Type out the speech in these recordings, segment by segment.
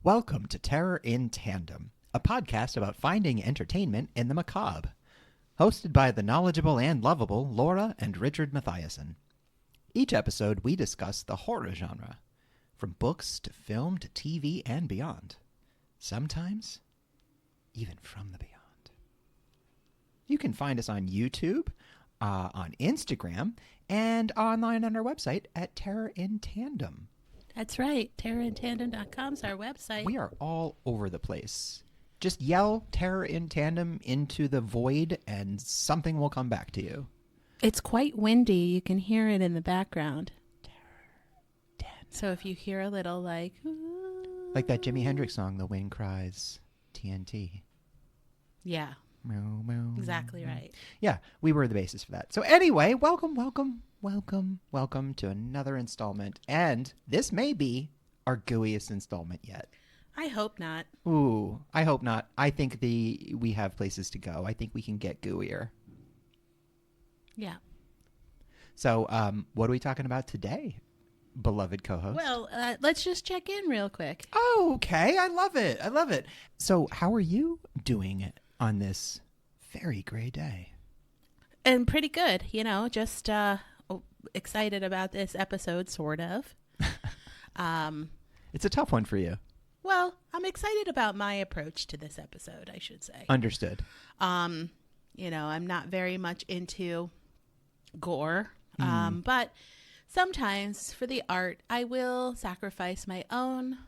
Welcome to Terror in Tandem, a podcast about finding entertainment in the macabre. Hosted by the knowledgeable and lovable Laura and Richard Mathiasen. Each episode, we discuss the horror genre, from books to film to TV and beyond. Sometimes, even from the beyond. You can find us on YouTube, on Instagram, and online on our website at Terror in Tandem. That's right. terrorintandem.com is our website. We are all over the place. Just yell Terror in Tandem into the void and something will come back to you. It's quite windy. You can hear it in the background. Terror Tandem. So if you hear a little like... Like that Jimi Hendrix song, The Wind Cries TNT. Yeah. Meow, meow, Exactly meow. right. Yeah, we were the basis for that. So anyway, welcome to another installment. And this may be our gooeyest installment yet. I hope not. Ooh, I hope not. I think we have places to go. I think we can get gooier. Yeah. So what are we talking about today, beloved co-host? Well, let's just check in real quick. Oh, okay. I love it. So how are you doing on this very gray day? And pretty good. You know, just excited about this episode, sort of. It's a tough one for you. Well, I'm excited about my approach to this episode, I should say. Understood. You know, I'm not very much into gore, but sometimes for the art, I will sacrifice my own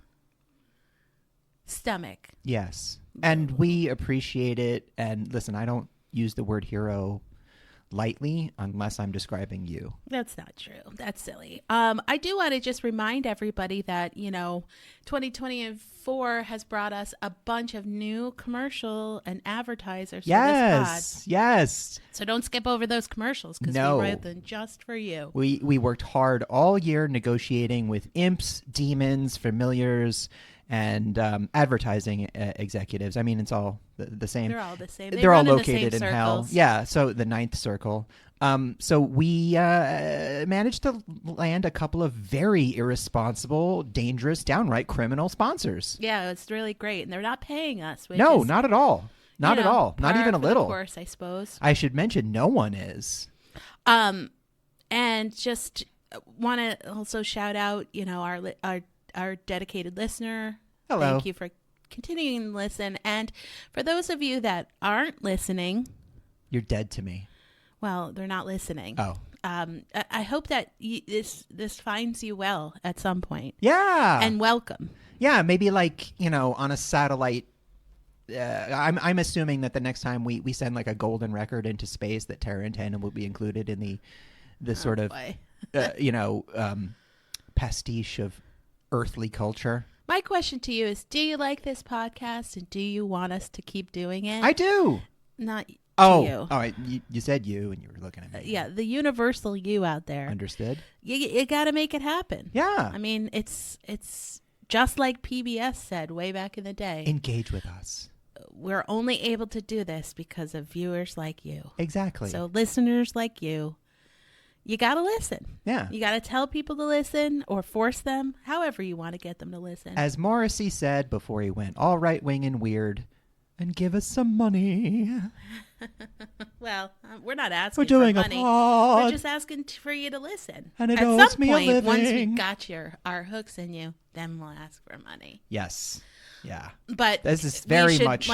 stomach. Yes. And we appreciate it. And listen, I don't use the word hero lightly unless I'm describing you. That's not true. That's silly. I do want to just remind everybody that, you know, 2024 has brought us a bunch of new commercial and advertisers for this pod. Yes. So don't skip over those commercials because No. we wrote them just for you. We worked hard all year negotiating with imps, demons, familiars, and advertising executives. I mean, it's all the same. They're all the same. They're all run located the same in hell. circles. Yeah, so the ninth circle. So we managed to land a couple of very irresponsible, dangerous, downright criminal sponsors. Yeah, it's really great. And they're not paying us. Which No, is, not at all. Not you at know, all. Not par even a for the little. course, I suppose. I should mention no one is. And just want to also shout out, you know, our dedicated listener. Hello. Thank you for continuing to listen. And for those of you that aren't listening, You're dead to me. well, they're not listening. Oh. I hope that this finds you well at some point. Yeah. And welcome. Yeah, maybe like, you know, on a satellite. I'm assuming that the next time we send like a golden record into space that Terror in Tandem will be included in the sort of, Boy. pastiche of earthly culture. My question to you is, do you like this podcast and do you want us to keep doing it? I do. Not to Oh, you. all right. You said you and you were looking at me. Yeah, the universal you out there. Understood. You got to make it happen. Yeah. I mean, it's just like PBS said way back in the day. Engage with us. We're only able to do this because of viewers like you. Exactly. So listeners like you got to listen. Yeah. You got to tell people to listen or force them, however you want to get them to listen. As Morrissey said before he went all right wing and weird, and give us some money. Well, we're not asking We're doing for a money. pod. We're just asking for you to listen. And it At owes some me a point, once we living. got our hooks in you, then we'll ask for money. Yes. Yeah. But This is very we should, much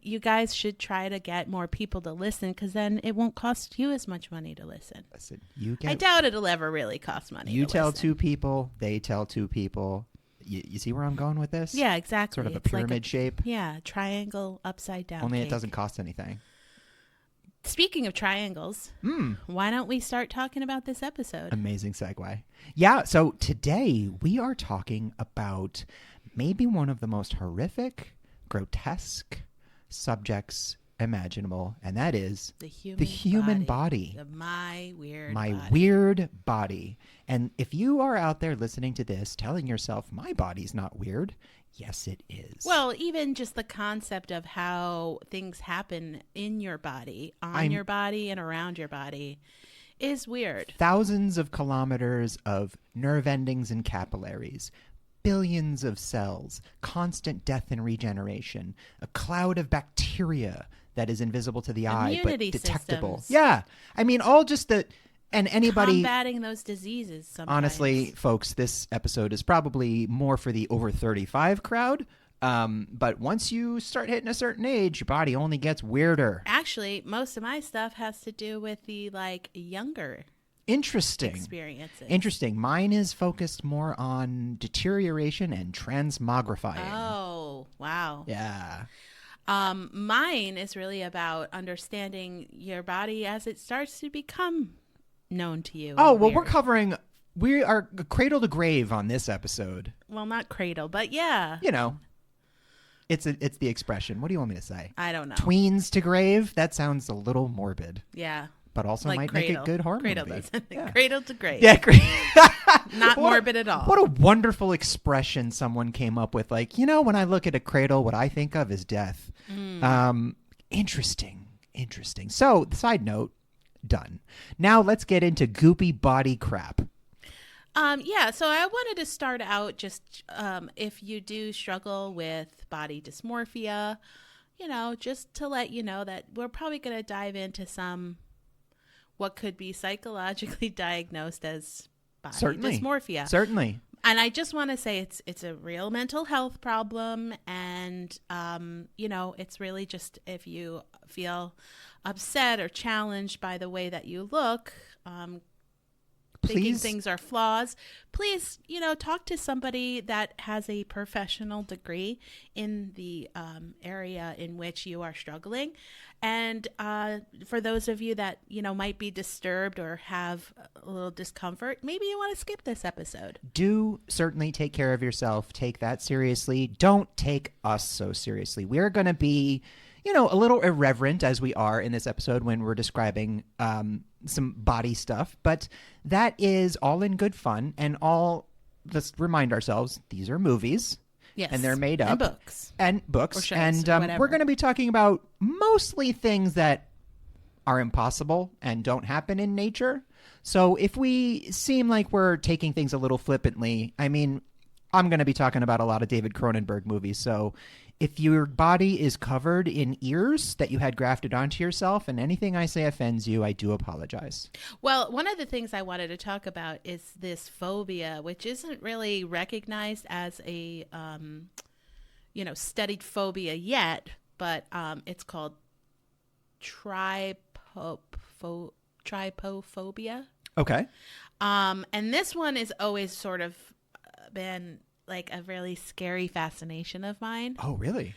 you guys should try to get more people to listen because then it won't cost you as much money to listen. Listen, you I get doubt it'll ever really cost money. you to tell listen. two people, they tell two people. You see where I'm going with this? Yeah, exactly. Sort of a It's like pyramid shape. Yeah, triangle upside down. Only it cake. doesn't cost anything. Speaking of triangles, why don't we start talking about this episode? Amazing segue. Yeah, so today we are talking about maybe one of the most horrific, grotesque subjects imaginable, and that is The human body. My weird My body. weird body. And if you are out there listening to this telling yourself, my body's not weird, yes, it is. Well, even just the concept of how things happen in your body, your body, and around your body is weird. Thousands of kilometers of nerve endings and capillaries, billions of cells, constant death and regeneration, a cloud of bacteria that is invisible to the eye but detectable. Systems. Yeah. I mean, all just the... And anybody combating those diseases sometimes. Honestly, folks, this episode is probably more for the over 35 crowd. But once you start hitting a certain age, your body only gets weirder. Actually, most of my stuff has to do with the younger experiences. Interesting. Mine is focused more on deterioration and transmogrifying. Oh, wow. Yeah. Mine is really about understanding your body as it starts to become known to you. Oh, well, we are cradle to grave on this episode. Well, not cradle, but yeah. You know, it's the expression. What do you want me to say? I don't know. Tweens to grave? That sounds a little morbid. Yeah. But also like might cradle. make a good horror Cradle movie. Yeah. Cradle to grave. Yeah, not morbid at all. What a wonderful expression someone came up with. Like, when I look at a cradle, what I think of is death. Interesting. So, the side note, done. Now let's get into goopy body crap. Yeah, so I wanted to start out just if you do struggle with body dysmorphia, just to let you know that we're probably going to dive into some what could be psychologically diagnosed as body dysmorphia. Certainly. And I just want to say it's a real mental health problem, and it's really just if you feel upset or challenged by the way that you look, thinking things are flaws, please, talk to somebody that has a professional degree in the area in which you are struggling. And for those of you that, might be disturbed or have a little discomfort, maybe you want to skip this episode. Do certainly take care of yourself. Take that seriously. Don't take us so seriously. We're going to be, a little irreverent as we are in this episode when we're describing some body stuff, but that is all in good fun and all. Let's remind ourselves, these are movies. Yes. And they're made up. And books. Or shows, and we're going to be talking about mostly things that are impossible and don't happen in nature. So if we seem like we're taking things a little flippantly, I mean, I'm going to be talking about a lot of David Cronenberg movies. So if your body is covered in ears that you had grafted onto yourself and anything I say offends you, I do apologize. Well, one of the things I wanted to talk about is this phobia, which isn't really recognized as a, studied phobia yet, but it's called trypophobia. Okay. And this one is always sort of been like a really scary fascination of mine. Oh, really?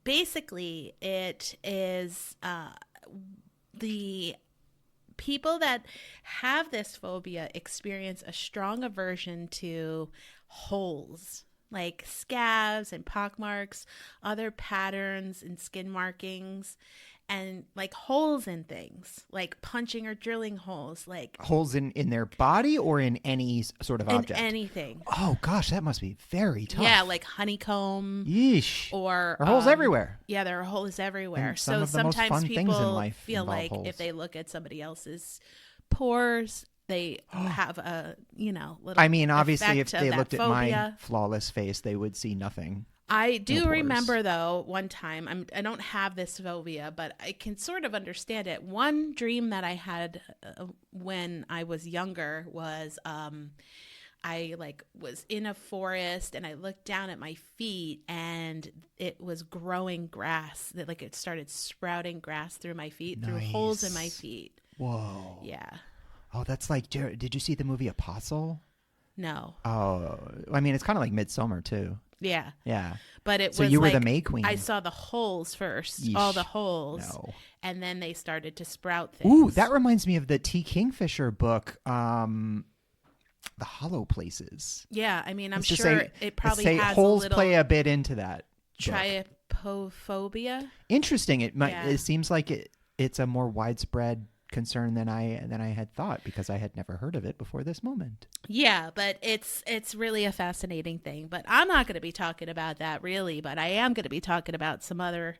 Basically, it is the people that have this phobia experience a strong aversion to holes, like scabs and pockmarks, other patterns and skin markings, and like holes in things, like punching or drilling holes, like holes in their body or in any sort of object. Anything. Oh gosh, that must be very tough. Yeah, like honeycomb. Yeesh. Or there are holes everywhere. Yeah, there are holes everywhere. And some so of the most sometimes fun people things in life feel like holes. if they look at somebody else's pores, they have a little. I mean, obviously, if they looked phobia. at my flawless face, they would see nothing. I do remember, though, one time, I don't have this phobia, but I can sort of understand it. One dream that I had when I was younger was I was in a forest and I looked down at my feet and it was growing grass. It started sprouting grass through my feet, through holes in my feet. Whoa. Yeah. Oh, that's like, did you see the movie Apostle? No. Oh, I mean, it's kind of like Midsommar, too. Yeah. Yeah. But it was so you were the May Queen. I saw the holes first, Yeesh. all the holes. No. And then they started to sprout things. Ooh, that reminds me of the T. Kingfisher book, The Hollow Places. Yeah, I mean, I'm sure it probably has holes a little play a bit into that. Trypophobia. Interesting. It seems like it's a more widespread concern than I had thought, because I had never heard of it before this moment. Yeah, but it's really a fascinating thing. But I'm not going to be talking about that really, but I am going to be talking about some other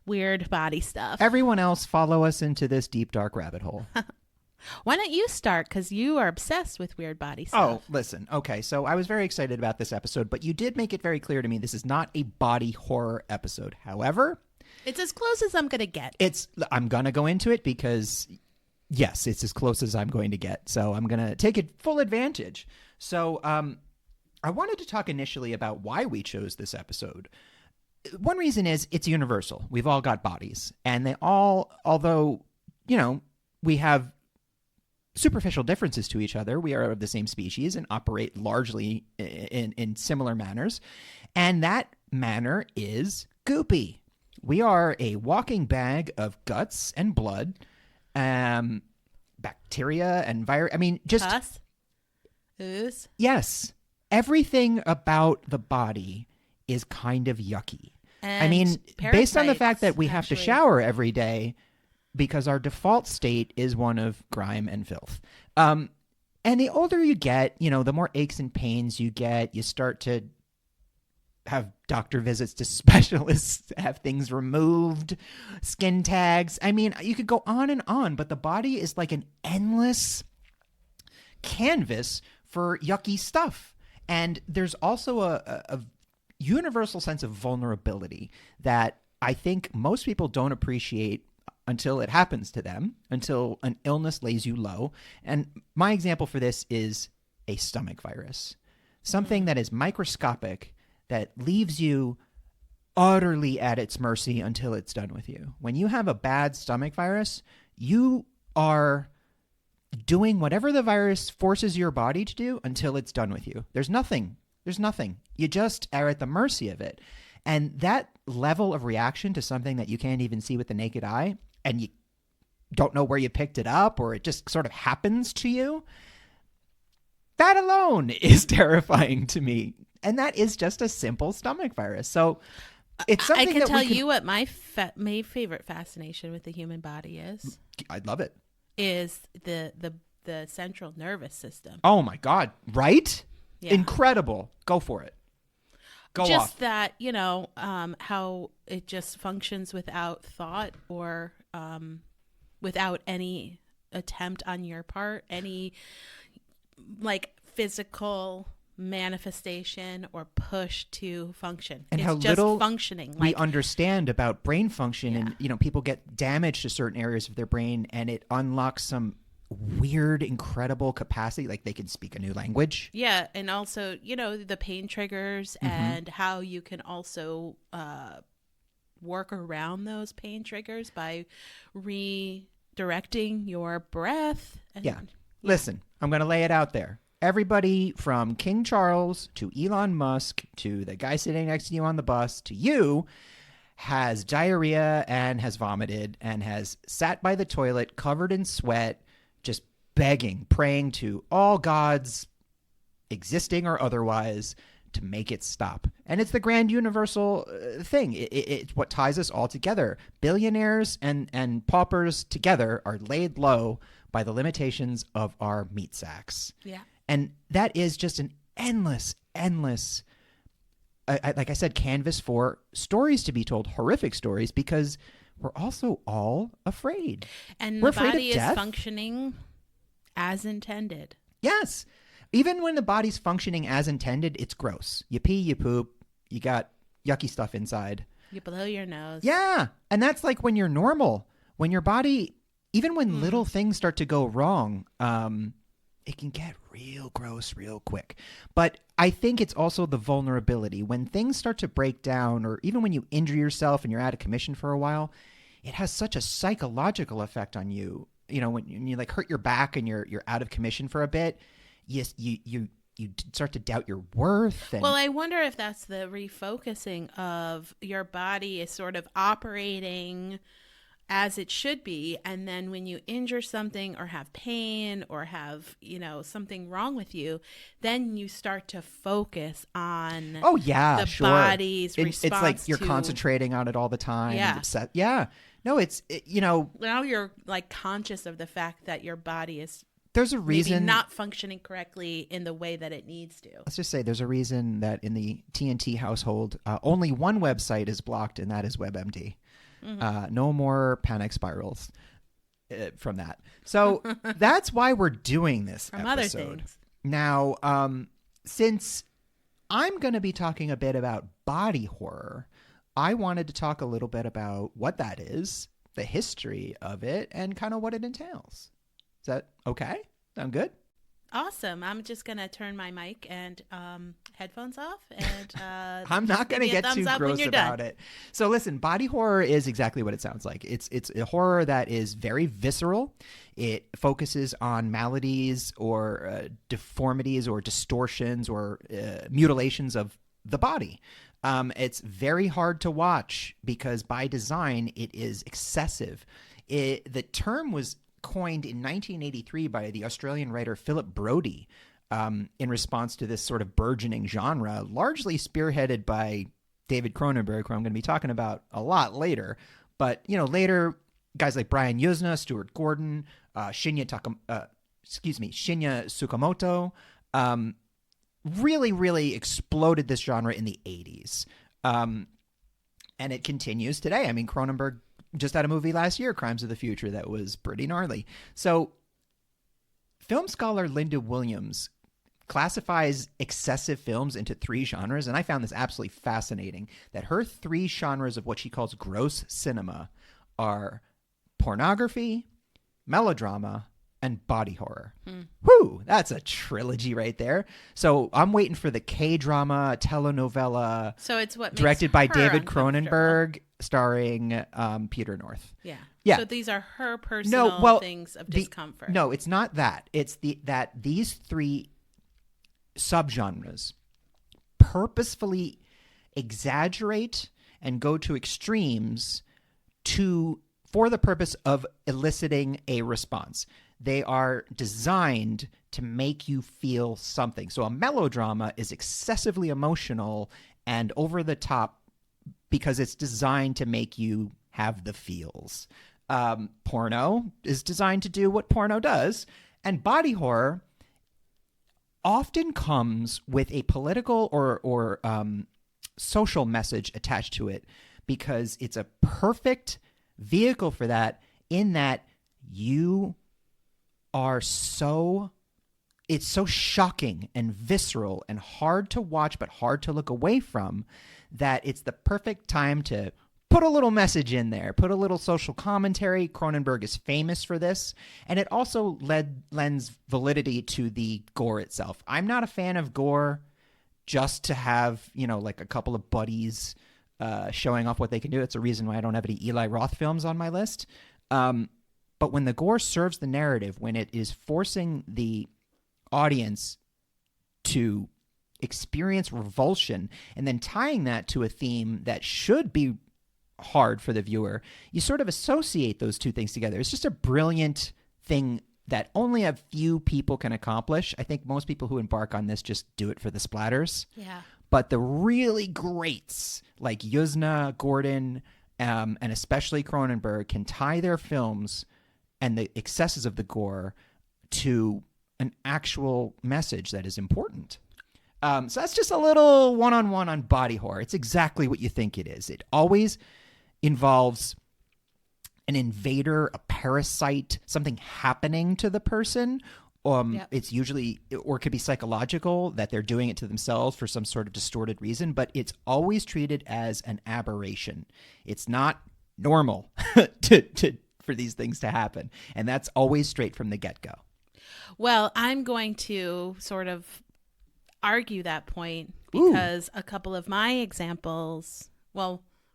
weird body stuff. Everyone else, follow us into this deep, dark rabbit hole. Why don't you start? Because you are obsessed with weird body stuff. Oh, listen. Okay, so I was very excited about this episode, but you did make it very clear to me this is not a body horror episode. However, It's as close as I'm going to get. I'm going to go into it because, yes, it's as close as I'm going to get. So I'm going to take it full advantage. So I wanted to talk initially about why we chose this episode. One reason is it's universal. We've all got bodies. And they all, although, we have superficial differences to each other, we are of the same species and operate largely in similar manners. And that manner is goopy. We are a walking bag of guts and blood, bacteria and virus. I mean, just... Pus? Ooze? Yes. Everything about the body is kind of yucky. And I mean, based on the fact that we have to actually. shower every day because our default state is one of grime and filth. And the older you get, the more aches and pains you get. You start to have doctor visits to specialists, have things removed, skin tags. I mean, you could go on, but the body is like an endless canvas for yucky stuff. And there's also a universal sense of vulnerability that I think most people don't appreciate until it happens to them, until an illness lays you low. And my example for this is a stomach virus, something that is microscopic, that leaves you utterly at its mercy until it's done with you. When you have a bad stomach virus, you are doing whatever the virus forces your body to do until it's done with you. There's nothing. You just are at the mercy of it. And that level of reaction to something that you can't even see with the naked eye, and you don't know where you picked it up, or it just sort of happens to you, that alone is terrifying to me. And that is just a simple stomach virus. So it's something I can that tell you what my favorite fascination with the human body is. I'd love it. Is the central nervous system. Oh my God. Right? Yeah. Incredible. Go for it. Go off. Just that, how it just functions without thought or without any attempt on your part, any like physical manifestation or push to function. And it's how just little functioning. we understand about brain function. Yeah. And, people get damage to certain areas of their brain, and it unlocks some weird, incredible capacity. Like they can speak a new language. Yeah. And also, the pain triggers and how you can also work around those pain triggers by redirecting your breath. Yeah. Listen, I'm going to lay it out there. Everybody from King Charles to Elon Musk to the guy sitting next to you on the bus to you has diarrhea and has vomited and has sat by the toilet covered in sweat, just begging, praying to all gods, existing or otherwise, to make it stop. And it's the grand universal thing. It's what ties us all together. Billionaires and paupers together are laid low by the limitations of our meat sacks. Yeah. And that is just an endless, like I said, canvas for stories to be told, horrific stories, because we're also all afraid. And we're the afraid body of is death. functioning as intended. Yes. Even when the body's functioning as intended, it's gross. You pee, you poop, you got yucky stuff inside. You blow your nose. Yeah. And that's like when you're normal. When your body, even when little things start to go wrong, it can get real gross real quick. But I think it's also the vulnerability. When things start to break down, or even when you injure yourself and you're out of commission for a while, it has such a psychological effect on you. When you like hurt your back and you're out of commission for a bit, you start to doubt your worth. And Well, I wonder if that's the refocusing of your body is sort of operating as it should be, and then when you injure something or have pain or have something wrong with you, then you start to focus on the body's response. It's like you're to, concentrating on it all the time. Yeah. And upset. Yeah. No, now you're like conscious of the fact that your body is there's a reason maybe not functioning correctly in the way that it needs to. Let's just say there's a reason that in the TNT household, only one website is blocked, and that is WebMD. No more panic spirals. from that. So that's why we're doing this From episode. other things. Now, since I'm going to be talking a bit about body horror, I wanted to talk a little bit about what that is, the history of it, and kind of what it entails. Is that okay? Sound good? Awesome. I'm just going to turn my mic and headphones off. And I'm not going to get too gross about it. So listen, body horror is exactly what it sounds like. It's a horror that is very visceral. It focuses on maladies or deformities or distortions or mutilations of the body. It's very hard to watch because by design it is excessive. The term was coined in 1983 by the Australian writer Philip Brodie in response to this sort of burgeoning genre, largely spearheaded by David Cronenberg, who I'm going to be talking about a lot later. But, later, guys like Brian Yuzna, Stuart Gordon, Shinya Tsukamoto really, really exploded this genre in the 80s. And it continues today. I mean, Cronenberg just had a movie last year, Crimes of the Future, that was pretty gnarly. So film scholar Linda Williams classifies excessive films into 3 genres, and I found this absolutely fascinating, that her 3 genres of what she calls gross cinema are pornography, melodrama, and body horror. Whew, that's a trilogy right there. So I'm waiting for the K-drama, telenovela. So it's what directed by David Cronenberg, starring Peter North. Yeah. So these are her personal things of discomfort. No, it's not that. It's that these 3 subgenres purposefully exaggerate and go to extremes for the purpose of eliciting a response. They are designed to make you feel something. So a melodrama is excessively emotional and over the top because it's designed to make you have the feels. Porno is designed to do what porno does. And body horror often comes with a political or social message attached to it because it's a perfect vehicle for that, in that it's so shocking and visceral and hard to watch but hard to look away from, that it's the perfect time to put a little message in there, put a little social commentary. Cronenberg is famous for this, and it also lends validity to the gore itself. I'm not a fan of gore just to have, like a couple of buddies showing off what they can do. It's a reason why I don't have any Eli Roth films on my list. But when the gore serves the narrative, when it is forcing the audience to experience revulsion and then tying that to a theme that should be hard for the viewer, you sort of associate those 2 things together. It's just a brilliant thing that only a few people can accomplish. I think most people who embark on this just do it for the splatters. Yeah. But the really greats like Yuzna, Gordon, and especially Cronenberg can tie their films and the excesses of the gore to an actual message that is important. So that's just a little one-on-one on body horror. It's exactly what you think it is. It always involves an invader, a parasite, something happening to the person. It's usually, or it could be psychological, that they're doing it to themselves for some sort of distorted reason, but it's always treated as an aberration. It's not normal for these things to happen. And that's always straight from the get-go. Well, I'm going to sort of argue that point because a couple of my examples,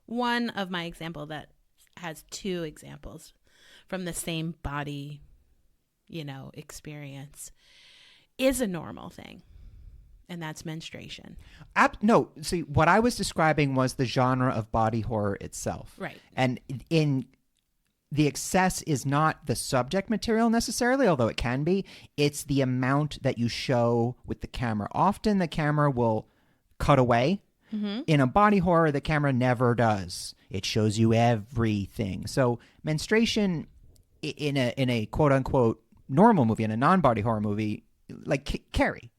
one of my example that has 2 examples from the same body, experience, is a normal thing. And that's menstruation. No, see, what I was describing was the genre of body horror itself. Right. And the excess is not the subject material necessarily, although it can be. It's the amount that you show with the camera. Often the camera will cut away. Mm-hmm. In a body horror, the camera never does. It shows you everything. So menstruation in a quote-unquote normal movie, in a non-body horror movie, like Carrie,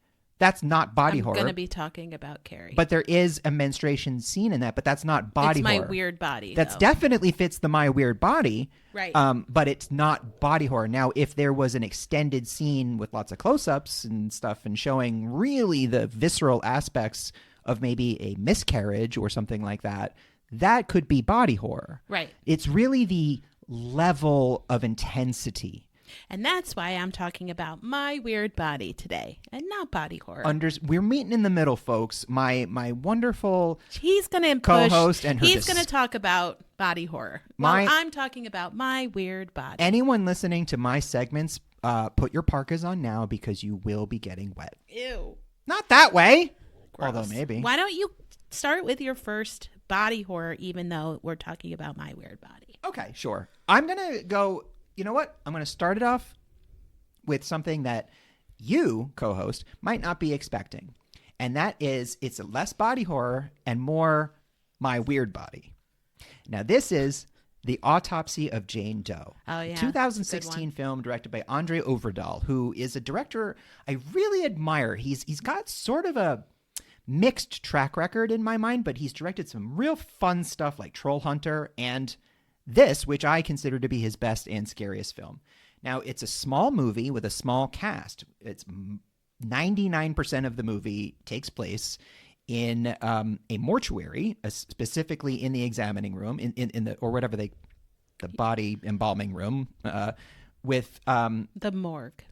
That's not body horror. I'm going to be talking about Carrie. But there is a menstruation scene in that, but that's not body horror. It's My Weird Body. That's definitely fits the My Weird Body. Right. But it's not body horror. Now, if there was an extended scene with lots of close-ups and stuff and showing really the visceral aspects of maybe a miscarriage or something like that, that could be body horror. Right. It's really the level of intensity. And that's why I'm talking about My Weird Body today and not body horror. We're meeting in the middle, folks. My wonderful he's gonna co-host and he's going to talk about body horror. I'm talking about My Weird Body. Anyone listening to my segments, put your parkas on now because you will be getting wet. Ew. Not that way. Gross. Although maybe. Why don't you start with your first body horror, even though we're talking about My Weird Body? Okay, sure. I'm going to go... You know what? I'm going to start it off with something that you, co-host, might not be expecting. And that is, it's less body horror and more My Weird Body. Now, this is The Autopsy of Jane Doe. Oh, yeah. 2016 film directed by Andre Overdahl, who is a director I really admire. He's got sort of a mixed track record in my mind, but he's directed some real fun stuff like Troll Hunter and this, which I consider to be his best and scariest film. Now, it's a small movie with a small cast. It's 99% of the movie takes place in a mortuary, specifically in the examining room, in the or whatever the body embalming room, with the morgue.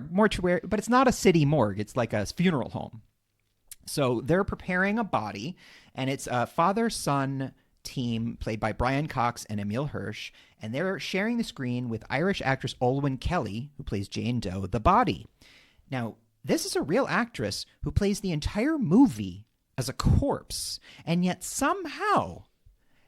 Mortuary, but it's not a city morgue. It's like a funeral home. So they're preparing a body, and it's a father-son team played by Brian Cox and Emile Hirsch, and they're sharing the screen with Irish actress Olwen Kelly, who plays Jane Doe, the body. Now, this is a real actress who plays the entire movie as a corpse, and yet somehow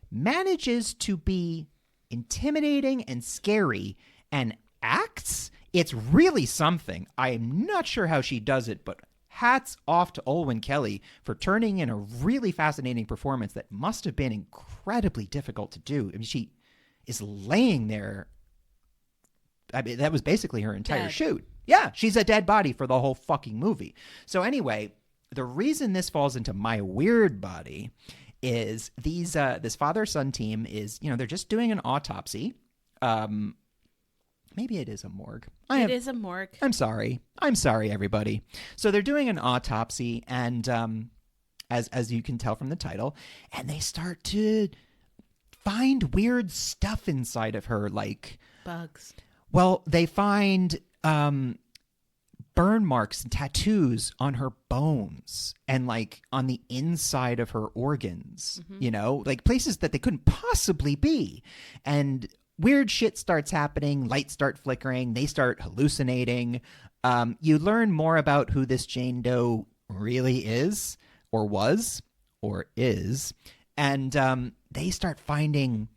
manages to be intimidating and scary and acts. It's really something. I'm not sure how she does it, but hats off to Olwen Kelly for turning in a really fascinating performance that must have been incredibly difficult to do. I mean, she is laying there. I mean, that was basically her entire shoot. Yeah, she's a dead body for the whole fucking movie. So anyway, the reason this falls into My Weird Body is this father-son team is, they're just doing an autopsy. Maybe it is a morgue. It is a morgue. I'm sorry, everybody. So they're doing an autopsy, and as you can tell from the title, and they start to find weird stuff inside of her, like bugs. Well, they find burn marks and tattoos on her bones and like on the inside of her organs. Like places that they couldn't possibly be, and weird shit starts happening, lights start flickering, they start hallucinating. You learn more about who this Jane Doe really is, or was, or is, and they start finding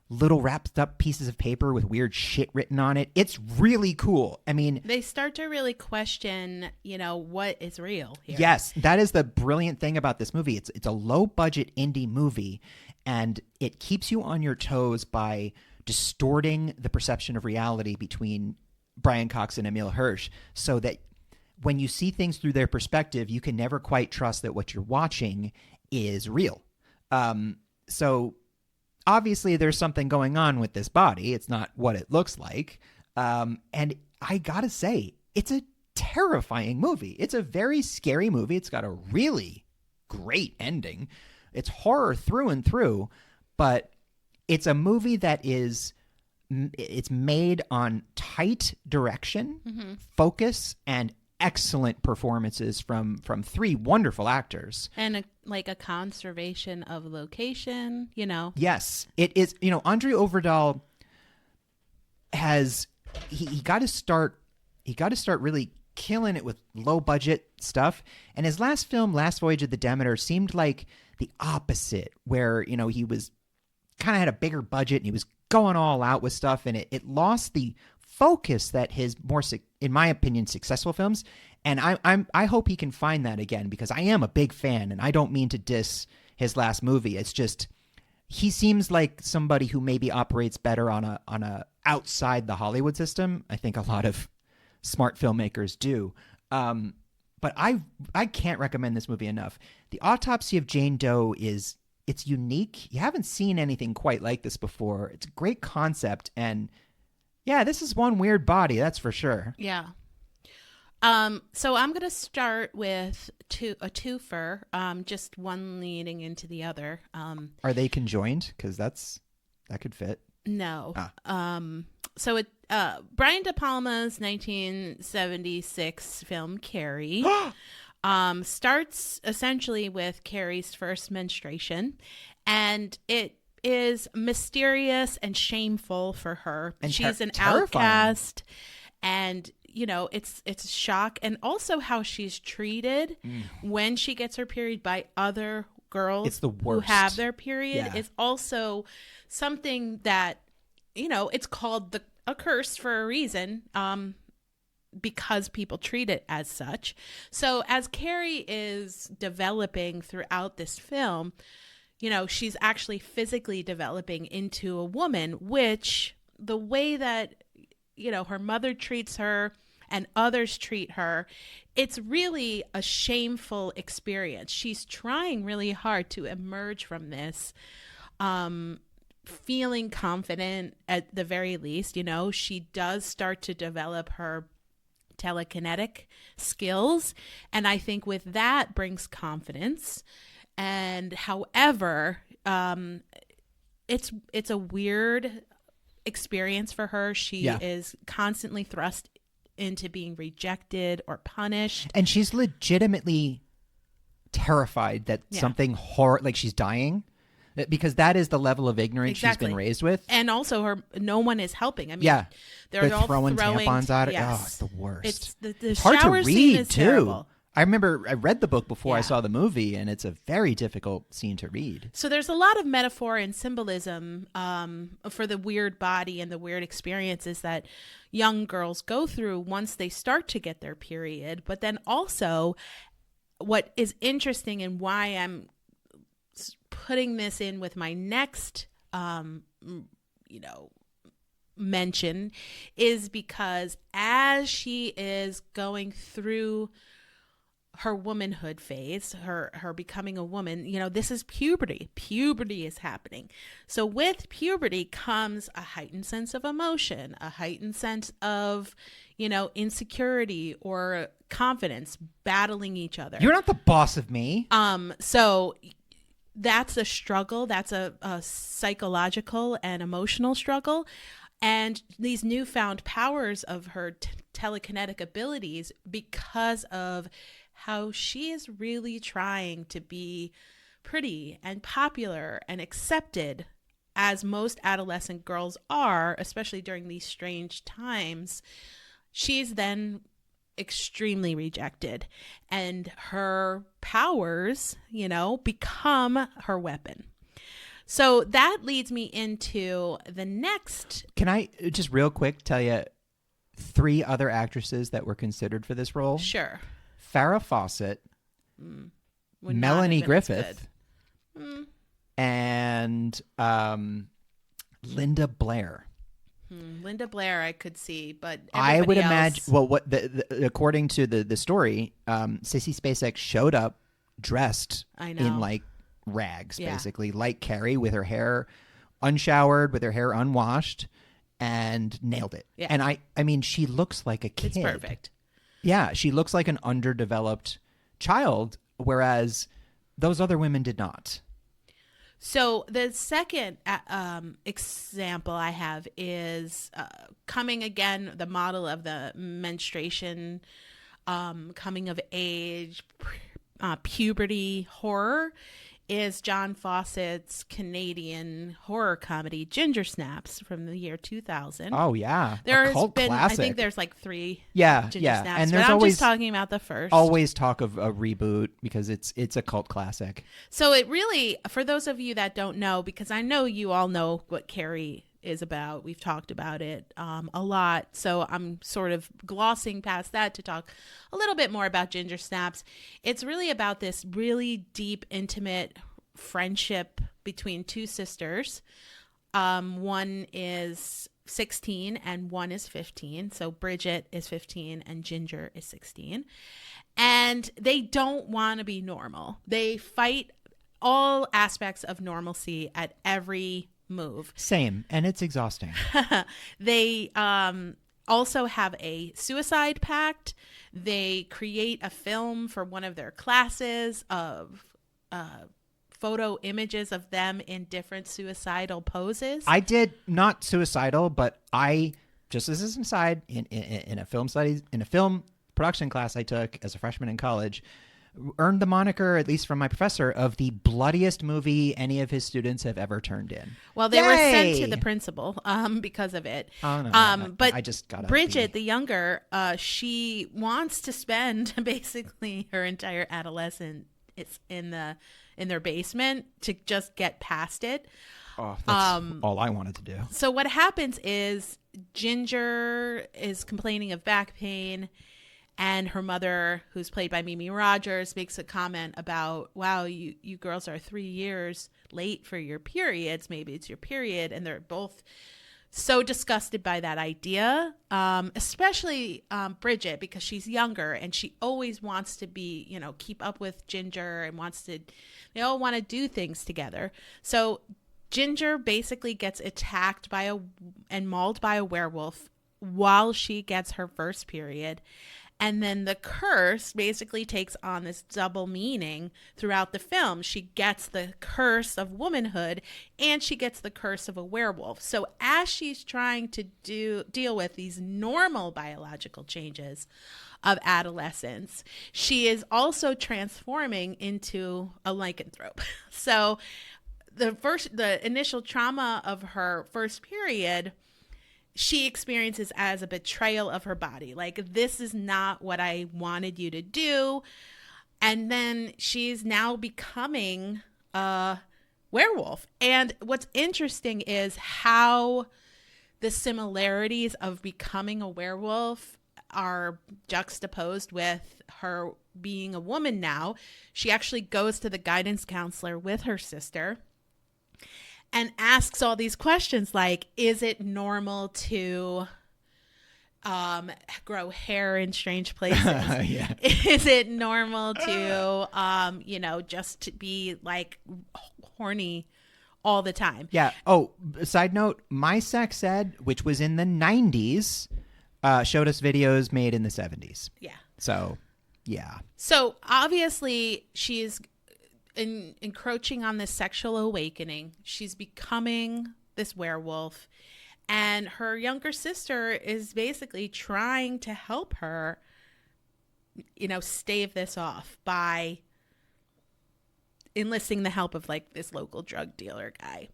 little wrapped up pieces of paper with weird shit written on it. It's really cool. I mean, they start to really question, what is real here. Yes, that is the brilliant thing about this movie. It's a low budget indie movie, and it keeps you on your toes by distorting the perception of reality between Brian Cox and Emile Hirsch, so that when you see things through their perspective, you can never quite trust that what you're watching is real. So obviously there's something going on with this body. It's not what it looks like. And I gotta say, it's a terrifying movie. It's a very scary movie. It's got a really great ending. It's horror through and through, but it's a movie that it's made on tight direction, focus, and excellent performances from three wonderful actors. And a conservation of location, Yes, it is. Andre Overdahl he got to start really killing it with low budget stuff. And his last film, Last Voyage of the Demeter, seemed like the opposite, where, he was kind of had a bigger budget and he was going all out with stuff, and it lost the focus that his more, in my opinion, successful films. And I hope he can find that again, because I am a big fan, and I don't mean to diss his last movie. It's just he seems like somebody who maybe operates better on a outside the Hollywood system. I think a lot of smart filmmakers do. But but I can't recommend this movie enough. The Autopsy of Jane Doe it's unique. You haven't seen anything quite like this before. It's a great concept, and yeah, this is one weird body, that's for sure. Yeah. So I'm gonna start with a twofer, just one leading into the other. Are they conjoined? Because that could fit. No. So Brian De Palma's 1976 film Carrie starts essentially with Carrie's first menstruation, and it is mysterious and shameful for her. And she's an terrifying. outcast, and it's a shock, and also how she's treated when she gets her period by other girls It's the who worst. have their period. Yeah. Is also something that it's called a curse for a reason, because people treat it as such. So as Carrie is developing throughout this film, she's actually physically developing into a woman, which the way that her mother treats her and others treat her, it's really a shameful experience. She's trying really hard to emerge from this, feeling confident at the very least. She does start to develop her telekinetic skills, and I think with that brings confidence. And however, it's a weird experience for her. She is constantly thrust into being rejected or punished, and she's legitimately terrified that something like she's dying, because that is the level of ignorance she's been raised with. And also no one is helping. I mean, they're all throwing tampons at her. Yes. Oh, it's the worst. It's hard to shower scene read is too. terrible. I remember I read the book before I saw the movie, and it's a very difficult scene to read. So there's a lot of metaphor and symbolism for the weird body and the weird experiences that young girls go through once they start to get their period. But then also, what is interesting and why I'm putting this in with my next, mention, is because as she is going through her womanhood phase, her becoming a woman, this is puberty. Puberty is happening. So with puberty comes a heightened sense of emotion, a heightened sense of, insecurity or confidence, battling each other. You're not the boss of me. So that's a struggle. That's a psychological and emotional struggle. And these newfound powers of her telekinetic abilities, because of how she is really trying to be pretty and popular and accepted, as most adolescent girls are, especially during these strange times, she's then extremely rejected, and her powers, become her weapon. So that leads me into the next. Can I just real quick tell you 3 other actresses that were considered for this role? Sure. Farrah Fawcett, Would Melanie not have been as Griffith, good. and Linda Blair. Linda Blair I could see, but I would everybody imagine. else- Well, according to the story, Sissy Spacek showed up dressed I know. in like rags, Yeah. basically, like Carrie, with her hair unshowered, with her hair unwashed, and nailed it. Yeah. And I mean, she looks like a kid. It's perfect. Yeah, she looks like an underdeveloped child, whereas those other women did not. So the second example I have is coming again, the model of the menstruation, coming of age, puberty horror is John Fawcett's Canadian horror comedy Ginger Snaps from the year 2000. Oh yeah, There's a cult been, classic. I think there's like 3 yeah, Ginger yeah, Snaps, and but there's I'm always just talking about the first. always talk of a reboot because it's a cult classic. So it really, for those of you that don't know, because I know you all know what Carrie is about. We've talked about it a lot. So I'm sort of glossing past that to talk a little bit more about Ginger Snaps. It's really about this really deep, intimate friendship between 2 sisters. One is 16 and one is 15. So Bridget is 15 and Ginger is 16. And they don't want to be normal. They fight all aspects of normalcy at every move. Same. And it's exhausting. They also have a suicide pact. They create a film for one of their classes of photo images of them in different suicidal poses. I did not suicidal, but I, just as an aside, in a film studies, in a film production class I took as a freshman in college, earned the moniker, at least from my professor, of the bloodiest movie any of his students have ever turned in. Well, they were sent to the principal because of it. Oh, no. But I just got Bridget, the younger, she wants to spend basically her entire adolescence in their basement to just get past it. Oh, that's all I wanted to do. So what happens is Ginger is complaining of back pain, and her mother, who's played by Mimi Rogers, makes a comment about, wow, you girls are 3 years late for your periods. Maybe it's your period. And they're both so disgusted by that idea, especially Bridget, because she's younger and she always wants to be, keep up with Ginger and they all want to do things together. So Ginger basically gets attacked and mauled by a werewolf while she gets her first period. And then the curse basically takes on this double meaning throughout the film. She gets the curse of womanhood and she gets the curse of a werewolf. So as she's trying to deal with these normal biological changes of adolescence, she is also transforming into a lycanthrope. So the initial trauma of her first period, she experiences as a betrayal of her body. Like, this is not what I wanted you to do. And then she's now becoming a werewolf. And what's interesting is how the similarities of becoming a werewolf are juxtaposed with her being a woman now. She actually goes to the guidance counselor with her sister and asks all these questions like, is it normal to grow hair in strange places? Yeah. Is it normal to, just to be like horny all the time? Yeah. Oh, side note, My Sex Ed, which was in the 90s, showed us videos made in the 70s. Yeah. So, yeah. So obviously she's encroaching on this sexual awakening. She's becoming this werewolf, and her younger sister is basically trying to help her, stave this off by enlisting the help of like this local drug dealer guy.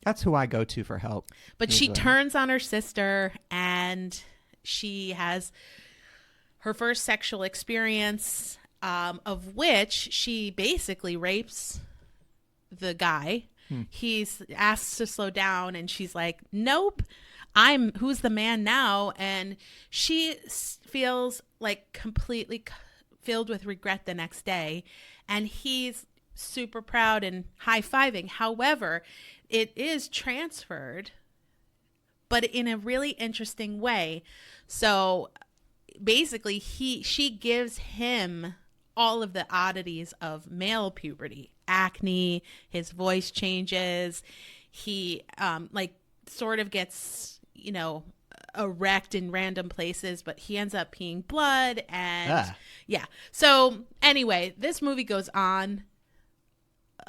That's who I go to for help. But she turns on her sister, and she has her first sexual experience, of which she basically rapes the guy. He's asked to slow down, and she's like, nope, who's the man now? And she feels like completely filled with regret the next day, and he's super proud and high-fiving. However, it is transferred, but in a really interesting way. So basically she gives him all of the oddities of male puberty, acne, his voice changes, he sort of gets, erect in random places, but he ends up peeing blood. And yeah. So anyway, this movie goes on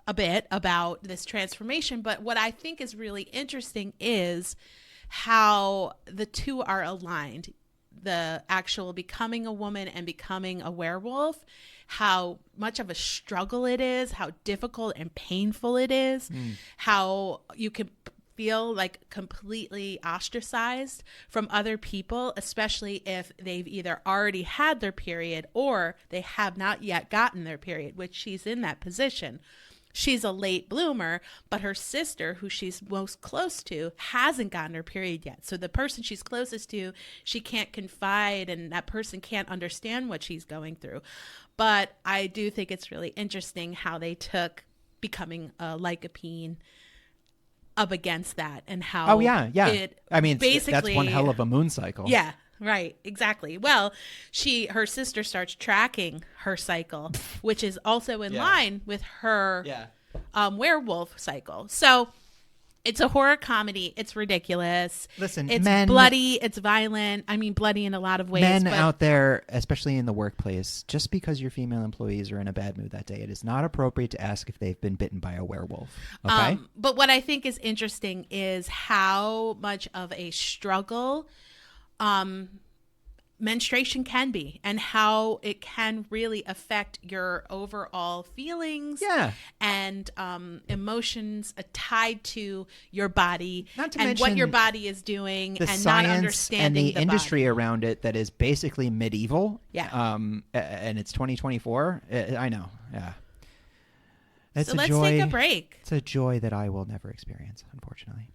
a bit about this transformation, but what I think is really interesting is how the two are aligned. The actual becoming a woman and becoming a werewolf, how much of a struggle it is, how difficult and painful it is, how you can feel like completely ostracized from other people, especially if they've either already had their period or they have not yet gotten their period, which she's in that position. She's a late bloomer, but her sister, who she's most close to, hasn't gotten her period yet. So the person she's closest to, she can't confide, and that person can't understand what she's going through. But I do think it's really interesting how they took becoming a lycopene up against that, and how it basically, that's one hell of a moon cycle. Yeah. Right, exactly. Well, her sister starts tracking her cycle, which is also in line with her werewolf cycle. So it's a horror comedy. It's ridiculous. Listen, it's bloody. It's violent. I mean, bloody in a lot of ways. Men out there, especially in the workplace, just because your female employees are in a bad mood that day, it is not appropriate to ask if they've been bitten by a werewolf. Okay? But what I think is interesting is how much of a struggle menstruation can be, and how it can really affect your overall feelings and emotions tied to your body, not to and mention what your body is doing, the and science not understanding and the industry body around it that is basically medieval. And it's 2024. I know. Yeah. So let's take a break. It's a joy that I will never experience, unfortunately.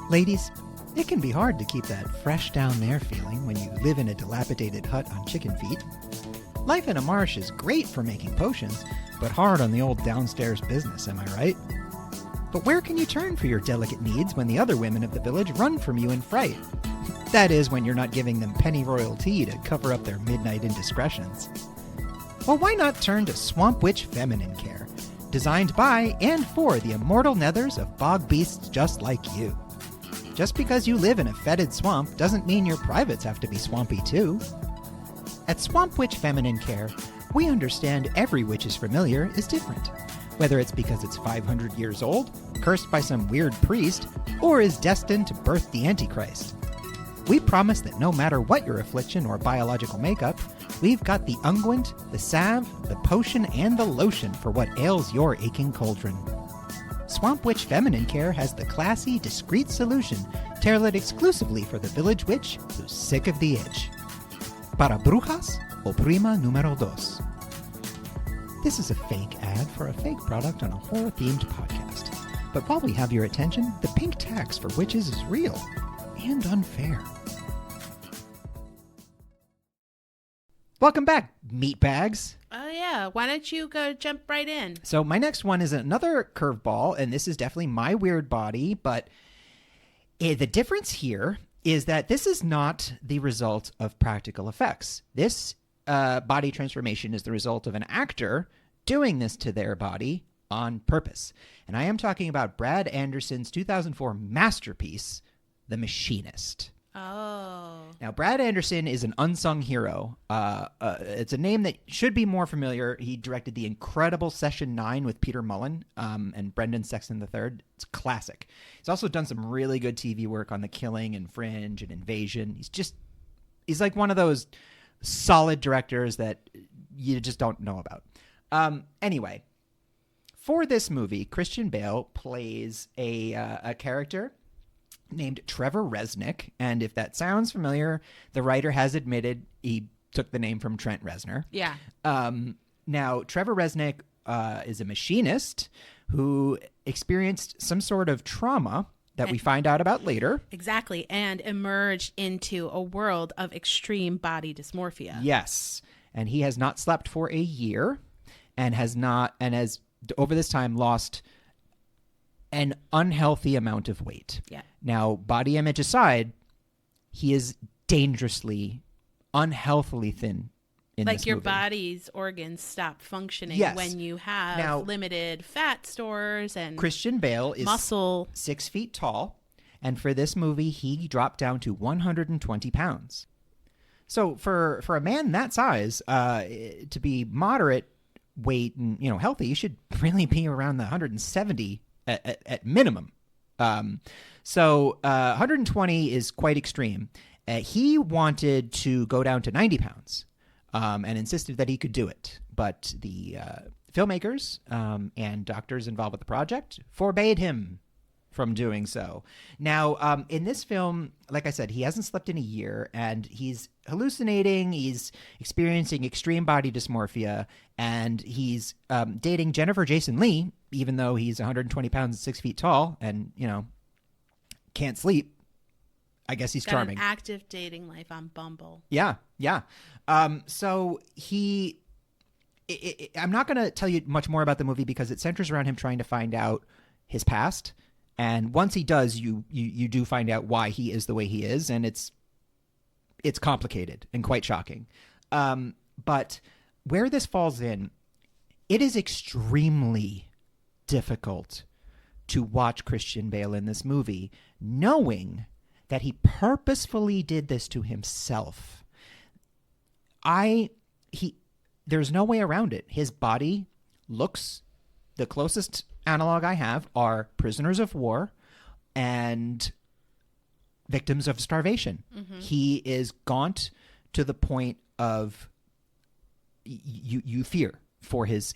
Ladies, it can be hard to keep that fresh down there feeling when you live in a dilapidated hut on chicken feet. Life in a marsh is great for making potions, but hard on the old downstairs business, am I right? But where can you turn for your delicate needs when the other women of the village run from you in fright? That is, when you're not giving them pennyroyal tea to cover up their midnight indiscretions. Well, why not turn to Swamp Witch Feminine Care, designed by and for the immortal nethers of bog beasts just like you. Just because you live in a fetid swamp doesn't mean your privates have to be swampy too. At Swamp Witch Feminine Care, we understand every witch's familiar is different, whether it's because it's 500 years old, cursed by some weird priest, or is destined to birth the Antichrist. We promise that no matter what your affliction or biological makeup, we've got the unguent, the salve, the potion, and the lotion for what ails your aching cauldron. Swamp Witch Feminine Care has the classy, discreet solution tailored exclusively for the village witch who's sick of the itch. Para brujas o prima número dos. This is a fake ad for a fake product on a horror-themed podcast. But while we have your attention, the pink tax for witches is real and unfair. Welcome back, meatbags. Oh, yeah. Why don't you go jump right in? So my next one is another curveball, and this is definitely my weird body, but the difference here is that this is not the result of practical effects. This body transformation is the result of an actor doing this to their body on purpose. And I am talking about Brad Anderson's 2004 masterpiece, The Machinist. Oh. Now, Brad Anderson is an unsung hero. It's a name that should be more familiar. He directed the incredible Session 9 with Peter Mullen and Brendan Sexton III. It's classic. He's also done some really good TV work on The Killing and Fringe and Invasion. He's like one of those solid directors that you just don't know about. Anyway, for this movie, Christian Bale plays a character named Trevor Resnick, and if that sounds familiar, the writer has admitted he took the name from Trent Reznor. Yeah. Now, Trevor Resnick is a machinist who experienced some sort of trauma that we find out about later. Exactly, and emerged into a world of extreme body dysmorphia. Yes, and he has not slept for a year, and has over this time lost an unhealthy amount of weight. Yeah. Now, body image aside, he is dangerously, unhealthily thin in this movie. Like your body's organs stop functioning when you have limited fat stores and Christian Bale is muscle. 6 feet tall, and for this movie, he dropped down to 120 pounds. So for a man that size, to be moderate weight and healthy, you should really be around the 170 at minimum. So 120 is quite extreme. He wanted to go down to 90 pounds and insisted that he could do it. But the filmmakers and doctors involved with the project forbade him from doing so. Now, in this film, like I said, he hasn't slept in a year, and he's hallucinating, he's experiencing extreme body dysmorphia, and he's dating Jennifer Jason Leigh, even though he's 120 pounds and 6 feet tall and, can't sleep. I guess he's charming. Got an active dating life on Bumble. Yeah. So he I'm not going to tell you much more about the movie because it centers around him trying to find out his past. And once he does, you do find out why he is the way he is. And it's complicated and quite shocking. But where this falls in, it is extremely difficult to watch Christian Bale in this movie, knowing that he purposefully did this to himself. There's no way around it. His body looks, the closest analog I have are prisoners of war and victims of starvation. Mm-hmm. He is gaunt to the point of you fear for his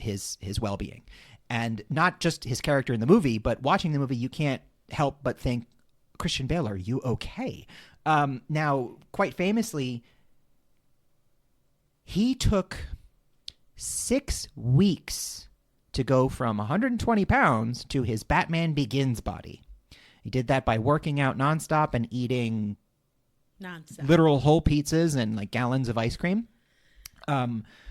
well-being. And not just his character in the movie, but watching the movie, you can't help but think, Christian Bale, are you okay? Now, quite famously, he took 6 weeks to go from 120 pounds to his Batman Begins body. He did that by working out nonstop and eating literal whole pizzas and like gallons of ice cream.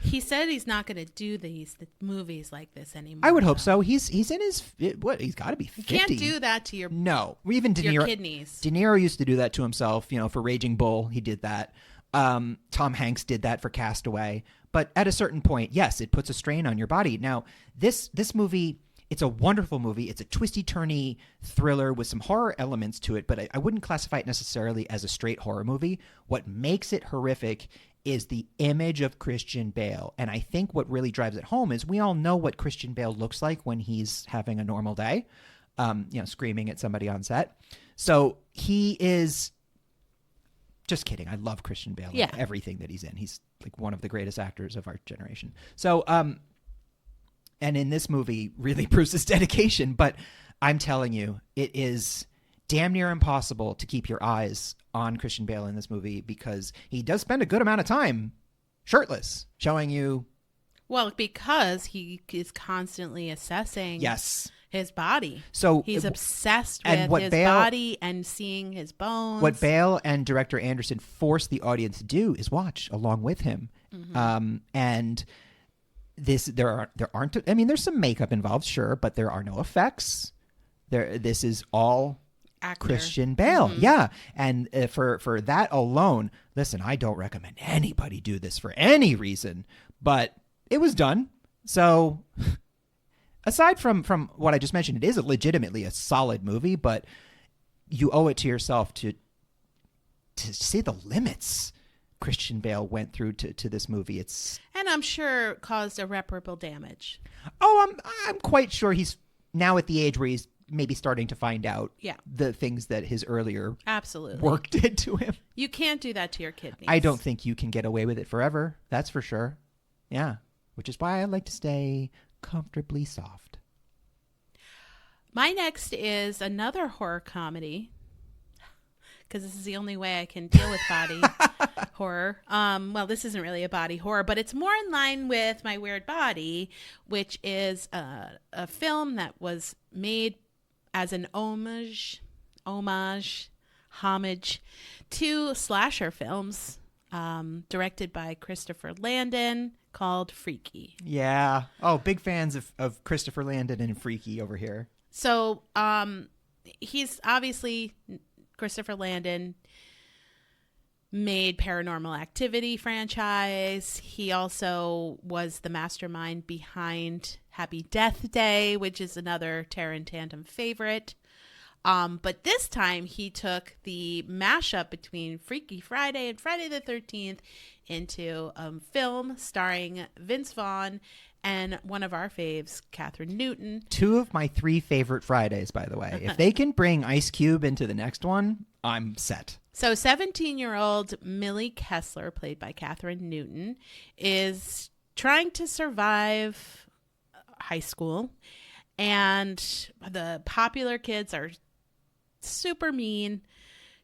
He said he's not going to do the movies like this anymore. I would hope so. He's in his he's got to be 50. You can't do that to your even De Niro, your kidneys. De Niro used to do that to himself. For Raging Bull, he did that. Tom Hanks did that for Castaway. But at a certain point, yes, it puts a strain on your body. Now, this movie, it's a wonderful movie. It's a twisty-turny thriller with some horror elements to it, but I wouldn't classify it necessarily as a straight horror movie. What makes it horrific is the image of Christian Bale. And I think what really drives it home is we all know what Christian Bale looks like when he's having a normal day, screaming at somebody on set. So he is... Just kidding. I love Christian Bale. Yeah. Everything that he's in. He's like one of the greatest actors of our generation. So, and in this movie really proves his dedication, but I'm telling you, it is damn near impossible to keep your eyes on Christian Bale in this movie because he does spend a good amount of time shirtless, showing you. Well, because he is constantly assessing. Yes. His body. So he's obsessed with his body and seeing his bones. What Bale and director Anderson force the audience to do is watch along with him. Mm-hmm. And there aren't. I mean, there's some makeup involved, sure, but there are no effects. This is all actor. Christian Bale. Mm-hmm. Yeah, and for that alone, listen, I don't recommend anybody do this for any reason, but it was done. So. Aside from what I just mentioned, it is legitimately a solid movie, but you owe it to yourself to see the limits Christian Bale went through to this movie. And I'm sure caused irreparable damage. Oh, I'm quite sure he's now at the age where he's maybe starting to find out the things that his earlier work did to him. You can't do that to your kidneys. I don't think you can get away with it forever. That's for sure. Yeah, which is why I like to stay comfortably soft. My next is another horror comedy because this is the only way I can deal with body horror. Well, this isn't really a body horror, but it's more in line with My Weird Body, which is a film that was made as an homage to slasher films, directed by Christopher Landon, called Freaky. Yeah. Oh, big fans of Christopher Landon and Freaky over here. So he's obviously, Christopher Landon made Paranormal Activity franchise. He also was the mastermind behind Happy Death Day, which is another Terran Tandem favorite. But this time he took the mashup between Freaky Friday and Friday the 13th into a film starring Vince Vaughn and one of our faves, Catherine Newton. 2 of my 3 favorite Fridays, by the way. If they can bring Ice Cube into the next one, I'm set. So 17-year-old Millie Kessler, played by Catherine Newton, is trying to survive high school. And the popular kids are super mean.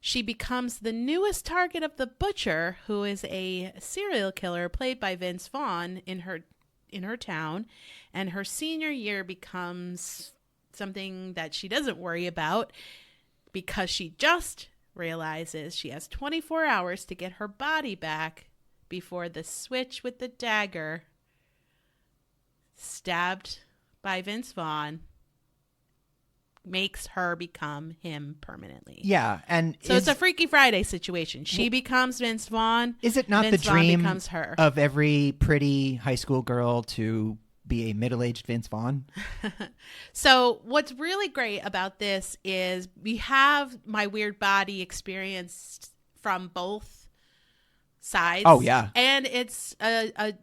She becomes the newest target of the Butcher, who is a serial killer played by Vince Vaughn in her town. And her senior year becomes something that she doesn't worry about because she just realizes she has 24 hours to get her body back before the switch with the dagger stabbed by Vince Vaughn makes her become him permanently. Yeah, and so it's a Freaky Friday situation. She becomes Vince Vaughn. Is it not Vince the dream becomes her. of every pretty high school girl to be a middle-aged Vince Vaughn? So what's really great about this is we have my weird body experienced from both sides. Oh, yeah. And it's a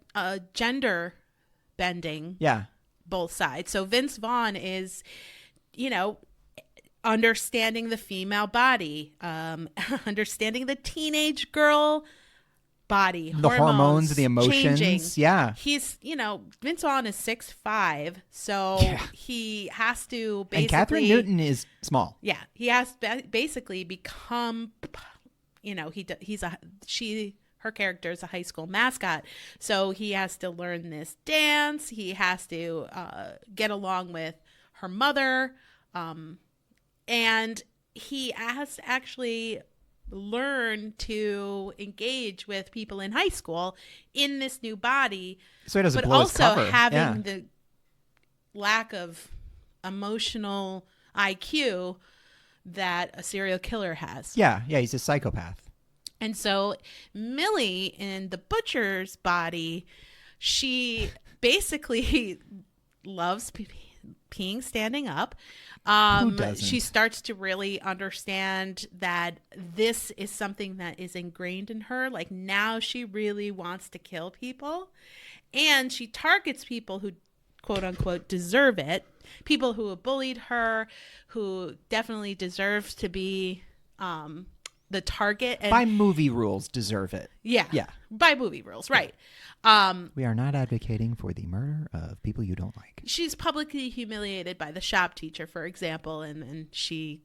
gender bending. Yeah. Both sides. So Vince Vaughn is, understanding the female body, understanding the teenage girl body, the hormones, the emotions. Changing. Yeah. He's, Vince Vaughn is 6'5", so he has to basically. And Catherine Newton is small. Yeah, he has to basically become, her character is a high school mascot, so he has to learn this dance. He has to get along with her mother, and he has to actually learn to engage with people in high school in this new body. So he doesn't but blow his also cover. having the lack of emotional IQ that a serial killer has. Yeah, he's a psychopath. And so Millie in the butcher's body, she basically loves peeing standing up. Who doesn't? She starts to really understand that this is something that is ingrained in her. Like now she really wants to kill people. And she targets people who, quote unquote, deserve it. People who have bullied her, who definitely deserve to be the target. And by movie rules, deserve it. Yeah. By movie rules, right. We are not advocating for the murder of people you don't like. She's publicly humiliated by the shop teacher, for example, and then she,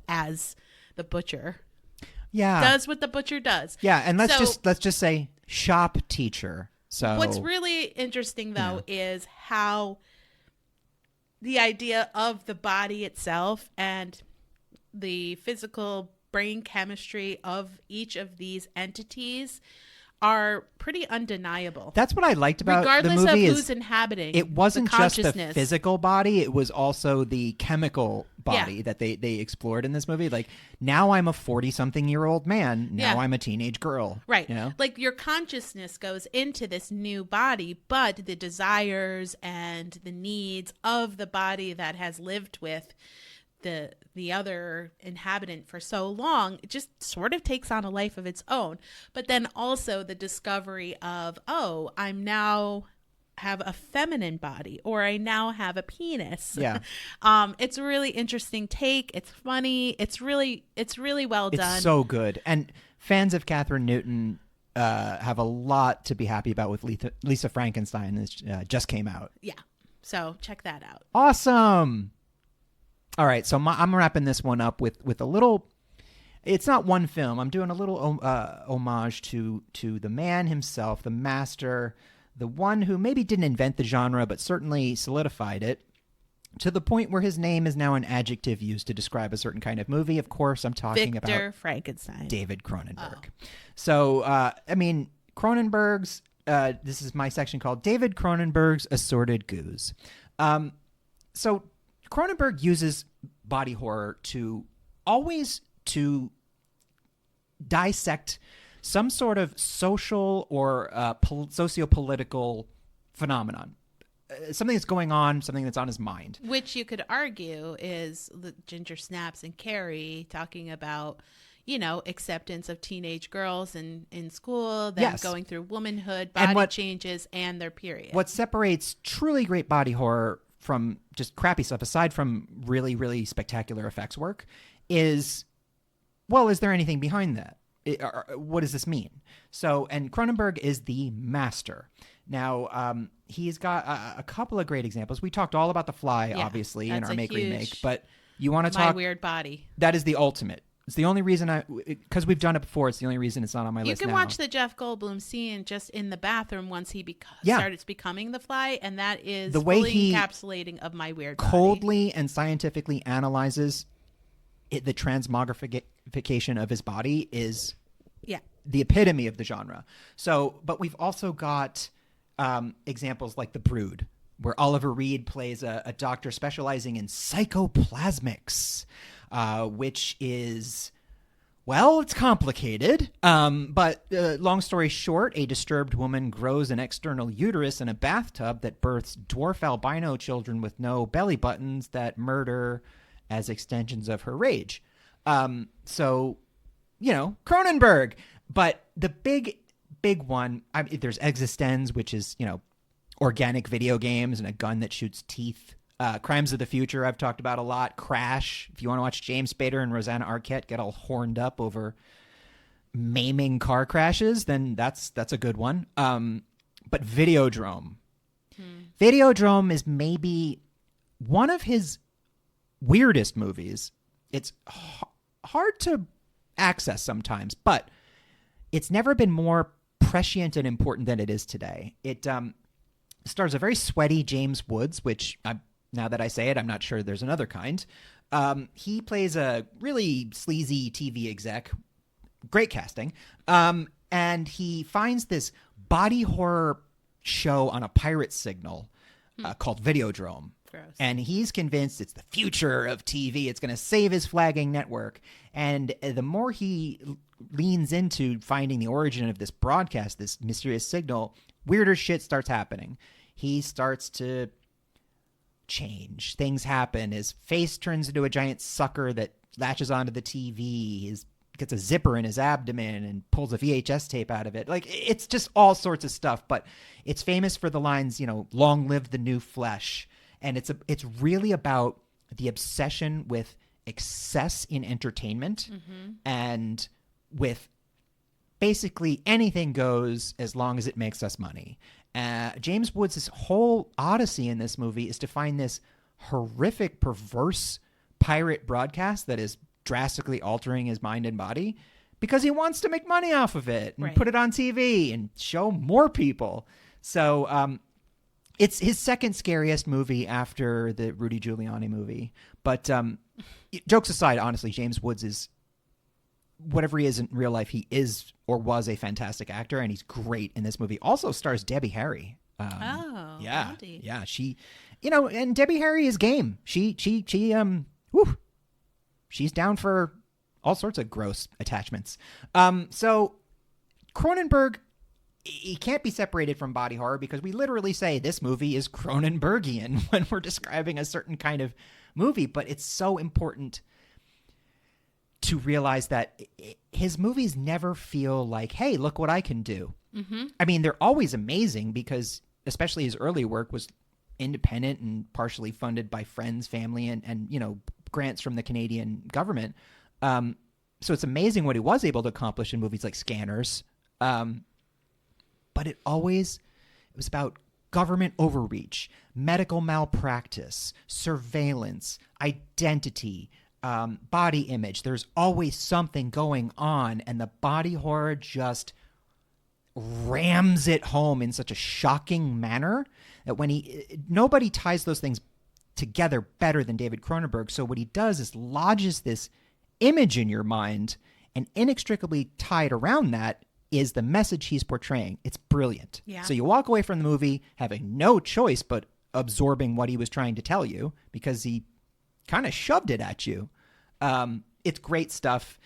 as the butcher, does what the butcher does. Yeah, and let's just say shop teacher. So what's really interesting though is how the idea of the body itself and the physical brain chemistry of each of these entities are pretty undeniable. That's what I liked about regardless the movie of who's inhabiting it wasn't the just the consciousness. physical body, it was also the chemical body that they explored in this movie. Like, now I'm a 40-something-year-old man. Now I'm a teenage girl. Right. Like, your consciousness goes into this new body, but the desires and the needs of the body that has lived with the other inhabitant for so long, it just sort of takes on a life of its own. But then also the discovery of, I'm now have a feminine body, or I now have a penis. Yeah. It's a really interesting take. It's funny. It's really well done. It's so good. And fans of Catherine Newton have a lot to be happy about with Lisa Frankenstein. This just came out. Yeah. So check that out. Awesome. All right, so I'm wrapping this one up with a little. It's not one film. I'm doing a little homage to the man himself, the master, the one who maybe didn't invent the genre, but certainly solidified it to the point where his name is now an adjective used to describe a certain kind of movie. Of course, I'm talking about Frankenstein, David Cronenberg. So, Cronenberg's. This is my section called David Cronenberg's Assorted Goos. So Cronenberg uses body horror to dissect some sort of social or socio-political phenomenon, something that's going on, something that's on his mind. Which you could argue is the Ginger Snaps and Carrie talking about, acceptance of teenage girls in school, them going through womanhood, body changes, and their period. What separates truly great body horror from just crappy stuff, aside from really, really spectacular effects work, is there anything behind that? What does this mean? So, and Cronenberg is the master. Now, he's got a couple of great examples. We talked all about The Fly, obviously, in our Make Remake, but you want to talk... My Weird Body. That is the ultimate. It's the only reason because we've done it before, it's the only reason it's not on my list now. You can watch the Jeff Goldblum scene just in the bathroom once he starts becoming the Fly, and that is the way fully encapsulating of My Weird Body. Coldly and scientifically analyzes the transmogrification of his body is the epitome of the genre. So, but we've also got examples like The Brood, where Oliver Reed plays a doctor specializing in psychoplasmics, which is, well, it's complicated. But long story short, a disturbed woman grows an external uterus in a bathtub that births dwarf albino children with no belly buttons that murder as extensions of her rage. So, Cronenberg. But the big one, there's Existenz, which is, organic video games and a gun that shoots teeth. Crimes of the Future I've talked about a lot. Crash, if you want to watch James Spader and Rosanna Arquette get all horned up over maiming car crashes, then that's a good one. But Videodrome. Videodrome is maybe one of his weirdest movies. It's hard to access sometimes, but it's never been more prescient and important than it is today. It stars a very sweaty James Woods, which now that I say it, I'm not sure there's another kind. He plays a really sleazy TV exec. Great casting. And he finds this body horror show on a pirate signal called Videodrome. Gross. And he's convinced it's the future of TV. It's going to save his flagging network. And the more he leans into finding the origin of this broadcast, this mysterious signal, weirder shit starts happening. He starts to change. Things happen. His face turns into a giant sucker that latches onto the TV. He gets a zipper in his abdomen and pulls a VHS tape out of it. Like, it's just all sorts of stuff. But it's famous for the lines, long live the new flesh. And it's really about the obsession with excess in entertainment and with basically anything goes as long as it makes us money. James Woods' whole odyssey in this movie is to find this horrific, perverse pirate broadcast that is drastically altering his mind and body because he wants to make money off of it and put it on TV and show more people. So it's his second scariest movie after the Rudy Giuliani movie. But jokes aside, honestly, James Woods is, whatever he is in real life, he is or was a fantastic actor, and he's great in this movie. Also stars Debbie Harry. Yeah. Howdy. Yeah. She, and Debbie Harry is game. She's down for all sorts of gross attachments. So Cronenberg, he can't be separated from body horror because we literally say this movie is Cronenbergian when we're describing a certain kind of movie. But it's so important to realize that his movies never feel like, hey, look what I can do. I mean, they're always amazing because especially his early work was independent and partially funded by friends, family, and grants from the Canadian government. So it's amazing what he was able to accomplish in movies like Scanners. But it was about government overreach, medical malpractice, surveillance, identity, body image. There's always something going on, and the body horror just rams it home in such a shocking manner that nobody ties those things together better than David Cronenberg. So what he does is lodges this image in your mind, and inextricably tied around that is the message he's portraying. It's brilliant. Yeah. So you walk away from the movie having no choice but absorbing what he was trying to tell you because he kind of shoved it at you. It's great stuff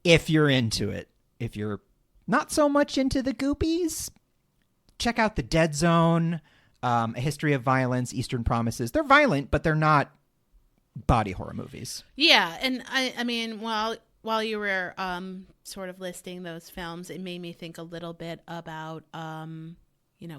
if you're into it. If you're not so much into the goopies, check out The Dead Zone, A History of Violence, Eastern Promises. They're violent, but they're not body horror movies. Yeah, and I mean, while you were sort of listing those films, it made me think a little bit about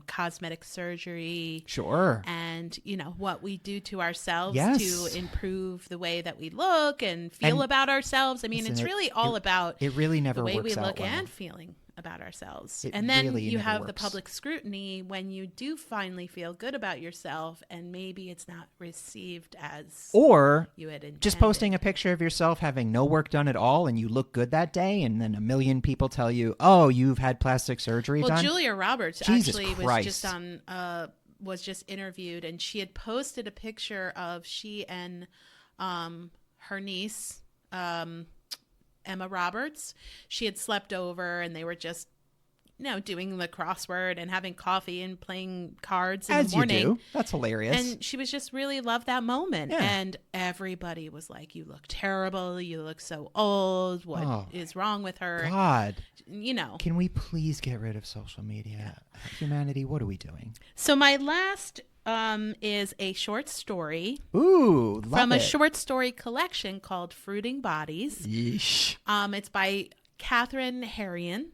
cosmetic surgery. Sure. And what we do to ourselves Yes. to improve the way that we look and feel about ourselves. I mean, Listen, it's really all about it really never the way works we out look well. and feeling about ourselves. It And then really you never have the works. public scrutiny when you do finally feel good about yourself, and maybe it's not received as Or you had intended. just posting a picture of yourself having no work done at all and you look good that day, and then a million people tell you, oh, you've had plastic surgery done? Julia Roberts Jesus actually Christ. was just interviewed, and she had posted a picture of she and her niece, Emma Roberts. She had slept over, and they were just doing the crossword and having coffee and playing cards in As the morning. you do. That's hilarious. And she was just really loved that moment. Yeah. And everybody was like, you look terrible. You look so old. What is wrong with her? God. Can we please get rid of social media? Humanity, what are we doing? So my last is a short story. Ooh, from a short story collection called Fruiting Bodies. Yeesh. It's by Catherine Harrion.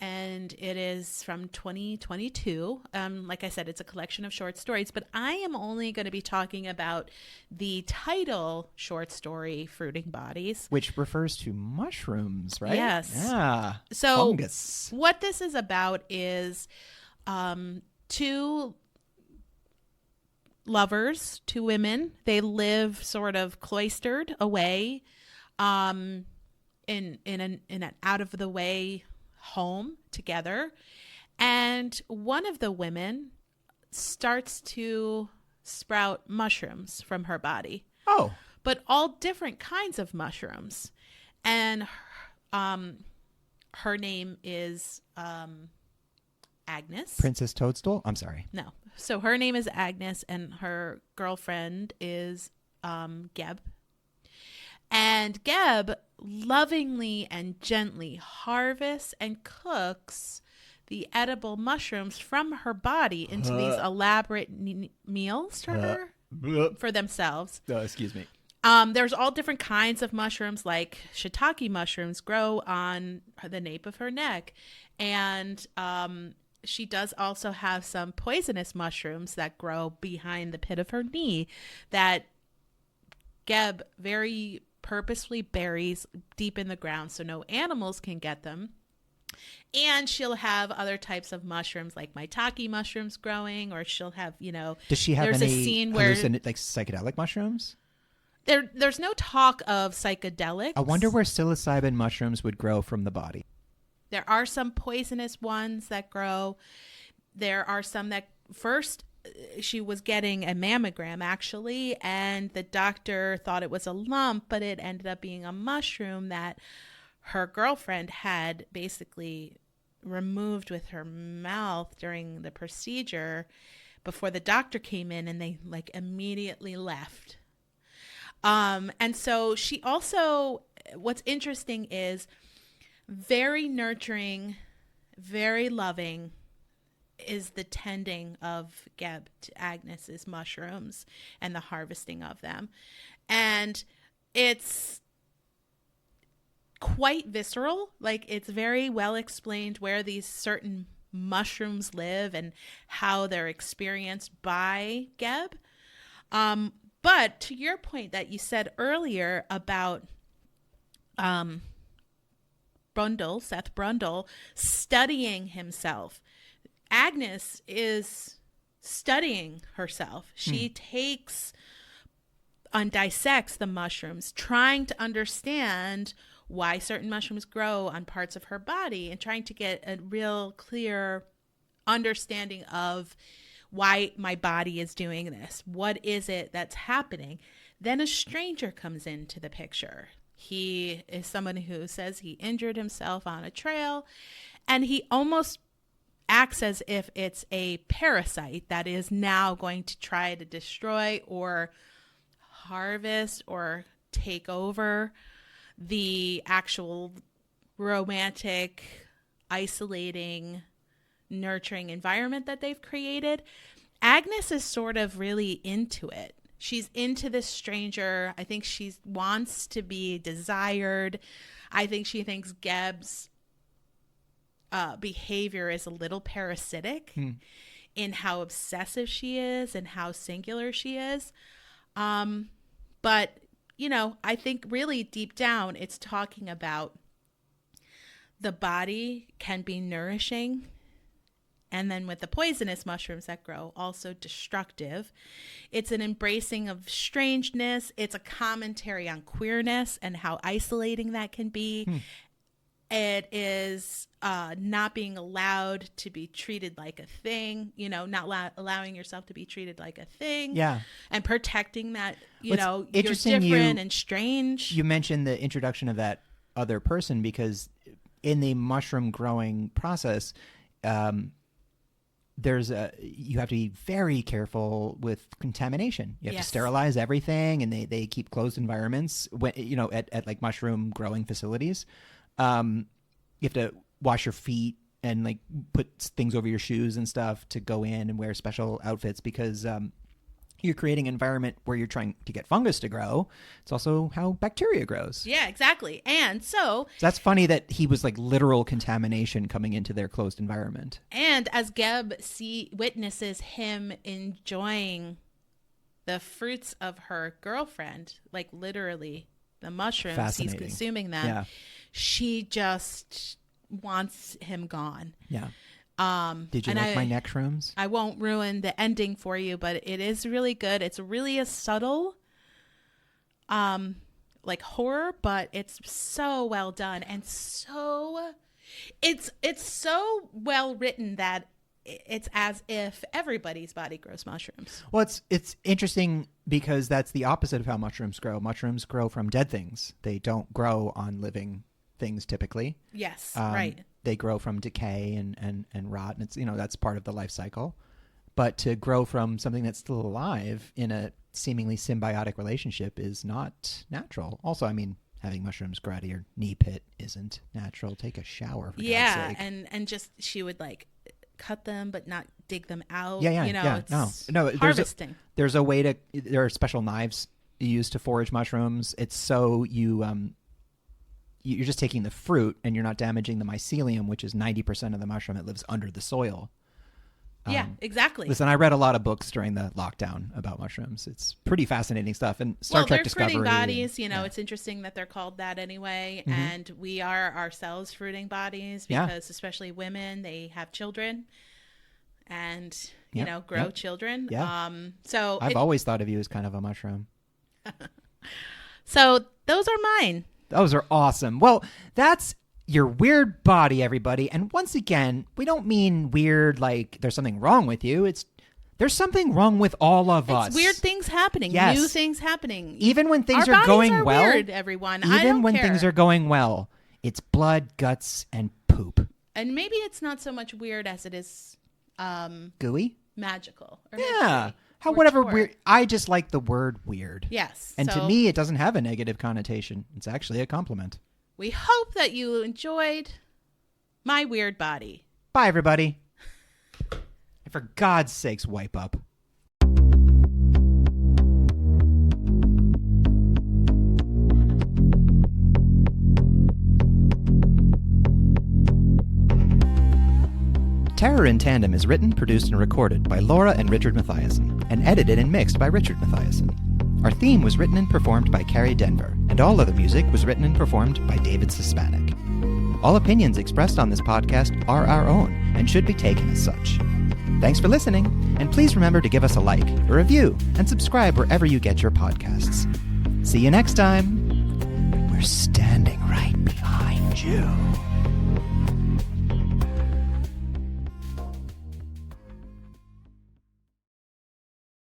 And it is from 2022. Like I said, it's a collection of short stories, but I am only going to be talking about the title short story, Fruiting Bodies. Which refers to mushrooms, right? Yes. Yeah. So fungus. What this is about is two lovers, two women. They live sort of cloistered away in an out-of-the-way home together, and one of the women starts to sprout mushrooms from her body. Oh, but all different kinds of mushrooms. And her name is Agnes. Princess Toadstool? I'm sorry. No. So her name is Agnes, and her girlfriend is Geb. And Geb lovingly and gently harvests and cooks the edible mushrooms from her body into these elaborate meals for her, for themselves. Excuse me. There's all different kinds of mushrooms, like shiitake mushrooms grow on the nape of her neck. And she does also have some poisonous mushrooms that grow behind the pit of her knee that Geb very purposefully buries deep in the ground so no animals can get them. And she'll have other types of mushrooms like maitake mushrooms growing, or she'll have, Does she have there's any a scene where like psychedelic mushrooms? There's no talk of psychedelics. I wonder where psilocybin mushrooms would grow from the body. There are some poisonous ones that grow. There are some that first she was getting a mammogram, actually, and the doctor thought it was a lump, but it ended up being a mushroom that her girlfriend had basically removed with her mouth during the procedure before the doctor came in, and they immediately left. And so she also, what's interesting is very nurturing, very loving is the tending of Geb to Agnes's mushrooms and the harvesting of them. And it's quite visceral. It's very well explained where these certain mushrooms live and how they're experienced by Geb. But to your point that you said earlier about Seth Brundle, studying himself, Agnes is studying herself. She takes and dissects the mushrooms, trying to understand why certain mushrooms grow on parts of her body and trying to get a real clear understanding of why my body is doing this. What is it that's happening? Then a stranger comes into the picture. He is someone who says he injured himself on a trail, and he almost acts as if it's a parasite that is now going to try to destroy or harvest or take over the actual romantic, isolating, nurturing environment that they've created. Agnes is sort of really into it. She's into this stranger. I think she wants to be desired. I think she thinks Geb's behavior is a little parasitic in how obsessive she is and how singular she is. But, I think really deep down it's talking about the body can be nourishing, and then with the poisonous mushrooms that grow, also destructive. It's an embracing of strangeness. It's a commentary on queerness and how isolating that can be. It is not being allowed to be treated like a thing, not allowing yourself to be treated like a thing. Yeah. And protecting that, you're interesting different and strange. You mentioned the introduction of that other person because in the mushroom growing process, you have to be very careful with contamination. You have Yes. to sterilize everything, and they keep closed environments when, at like mushroom growing facilities. You have to wash your feet and like put things over your shoes and stuff to go in and wear special outfits because you're creating an environment where you're trying to get fungus to grow. It's also how bacteria grows. Yeah, exactly. And so that's funny that he was like literal contamination coming into their closed environment. And as Geb witnesses him enjoying the fruits of her girlfriend, like literally the mushrooms, he's consuming them. Yeah. She just wants him gone. Yeah. Did you like my neck shrooms? I won't ruin the ending for you, but it is really good. It's really a subtle, like horror, but it's so well done and so it's so well written that it's as if everybody's body grows mushrooms. Well, it's interesting because that's the opposite of how mushrooms grow. Mushrooms grow from dead things. They don't grow on living things typically. Yes, right. They grow from decay and rot, and it's that's part of the life cycle. But to grow from something that's still alive in a seemingly symbiotic relationship is not natural. Also, I mean, having mushrooms grow out of your knee pit isn't natural. Take a shower, for God's sake. and just she would like cut them but not dig them out. Yeah. It's no. harvesting. There are special knives used to forage mushrooms. It's so you're just taking the fruit and you're not damaging the mycelium, which is 90% of the mushroom that lives under the soil. Yeah, exactly. Listen, I read a lot of books during the lockdown about mushrooms. It's pretty fascinating stuff. And Star Trek Discovery. Fruiting bodies, it's interesting that they're called that anyway. Mm-hmm. And we are ourselves fruiting bodies because especially women, they have children and, grow children. Yeah. So I've always thought of you as kind of a mushroom. So those are mine. Those are awesome. Well, that's your weird body, everybody. And once again, we don't mean weird like there's something wrong with you. There's something wrong with all of us. It's weird things happening. Yes. New things happening. Even when things Our are going bodies are well. Weird, everyone. Even when things are going well, it's blood, guts, and poop. And maybe it's not so much weird as it is gooey? Magical. Or yeah. Whatever weird. I just like the word weird. Yes. And to me, it doesn't have a negative connotation. It's actually a compliment. We hope that you enjoyed my weird body. Bye, everybody. And for God's sakes, wipe up. Terror in Tandem is written, produced, and recorded by Laura and Richard Mathiasen, and edited and mixed by Richard Mathiasen. Our theme was written and performed by Carrie Denver, and all other music was written and performed by David Suspanic. All opinions expressed on this podcast are our own and should be taken as such. Thanks for listening, and please remember to give us a like, a review, and subscribe wherever you get your podcasts. See you next time. We're standing right behind you.